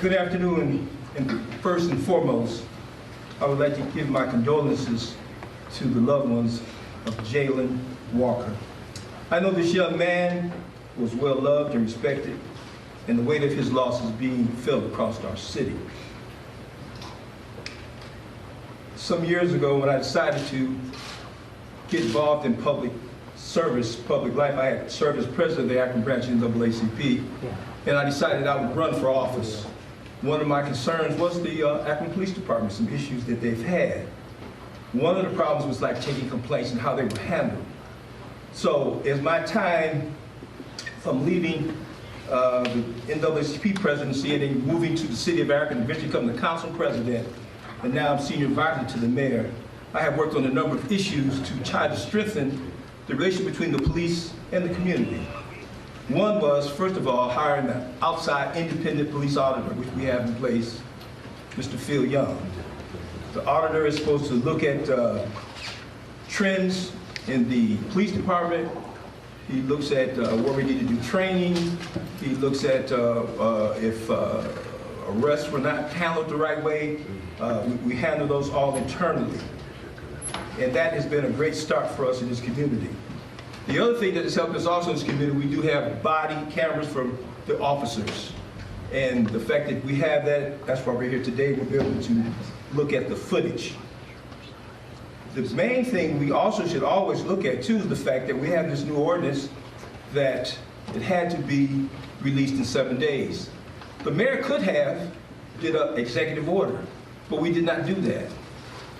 Good afternoon, and first and foremost, I would like to give my condolences to the loved ones of Jayland Walker. I know this young man was well loved and respected, and the weight of his loss is being felt across our city. Some years ago, when I decided to get involved in public service, public life, I had served as president of the Akron branch of the NAACP, and I decided I would run for office. One of my concerns was the Akron Police Department, some issues that they've had. One of the problems was like taking complaints and how they were handled. So as my time from leaving the NAACP presidency and then moving to the city of Akron, eventually becoming the council president, and now I'm senior advisor to the mayor, I have worked on a number of issues to try to strengthen the relationship between the police and the community. One was, first of all, hiring an outside independent police auditor, which we have in place, Mr. Phil Young. The auditor is supposed to look at trends in the police department. He looks at where we need to do training. He looks at if arrests were not handled the right way. We handle those all internally. And that has been a great start for us in this community. The other thing that has helped us also in this community, we do have body cameras for the officers. And the fact that we have that, that's why we're here today, we'll be able to look at the footage. The main thing we also should always look at too is the fact that we have this new ordinance that it had to be released in 7 days. The mayor could have did an executive order, but we did not do that.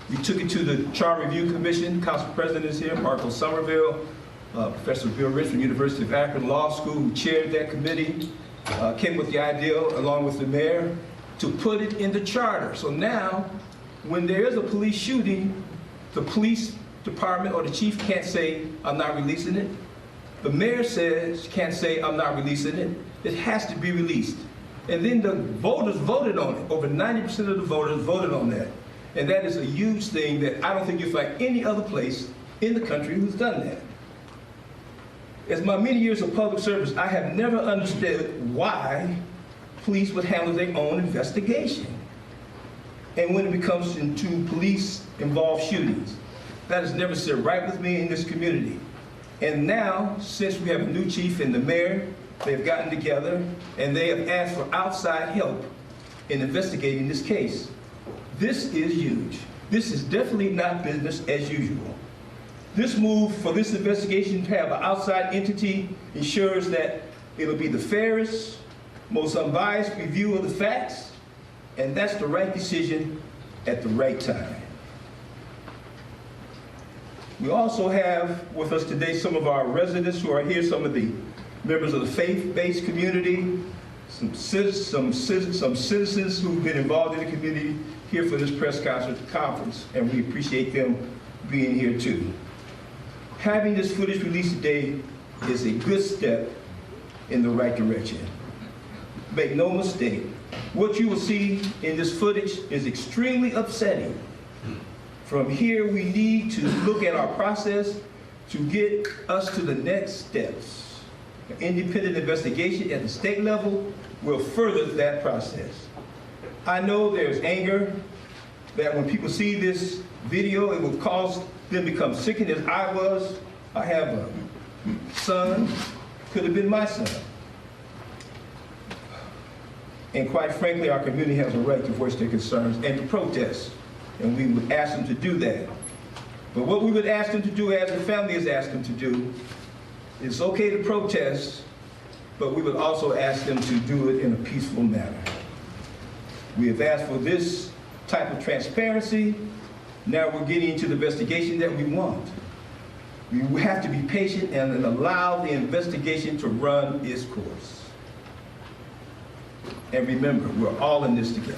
We took it to the Charter Review Commission. Council President is here, Marco Somerville, Professor Bill Rich from the University of Akron Law School, who chaired that committee, came with the idea, along with the mayor, to put it in the charter. So now, when there is a police shooting, the police department or the chief can't say, I'm not releasing it. The mayor can't say, I'm not releasing it. It has to be released. And then the voters voted on it. Over 90% of the voters voted on that. And that is a huge thing that I don't think you'll find any other place in the country who's done that. As my many years of public service, I have never understood why police would handle their own investigation. And when it comes into police-involved shootings, that has never sit right with me in this community. And now, since we have a new chief and the mayor, they've gotten together and they have asked for outside help in investigating this case. This is huge. This is definitely not business as usual. This move for this investigation to have an outside entity ensures that it'll be the fairest, most unbiased review of the facts, and that's the right decision at the right time. We also have with us today some of our residents who are here, some of the members of the faith-based community, some citizens who've been involved in the community here for this press conference, and we appreciate them being here too. Having this footage released today is a good step in the right direction. Make no mistake, what you will see in this footage is extremely upsetting. From here, we need to look at our process to get us to the next steps. An independent investigation at the state level will further that process. I know there's anger that when people see this video, it will cause them become sickened as I was. I have a son, could have been my son. And quite frankly, our community has a right to voice their concerns and to protest. And we would ask them to do that. But what we would ask them to do, as the family has asked them to do, it's okay to protest, but we would also ask them to do it in a peaceful manner. We have asked for this type of transparency. Now we're getting into the investigation that we want. We have to be patient and allow the investigation to run its course. And remember, we're all in this together.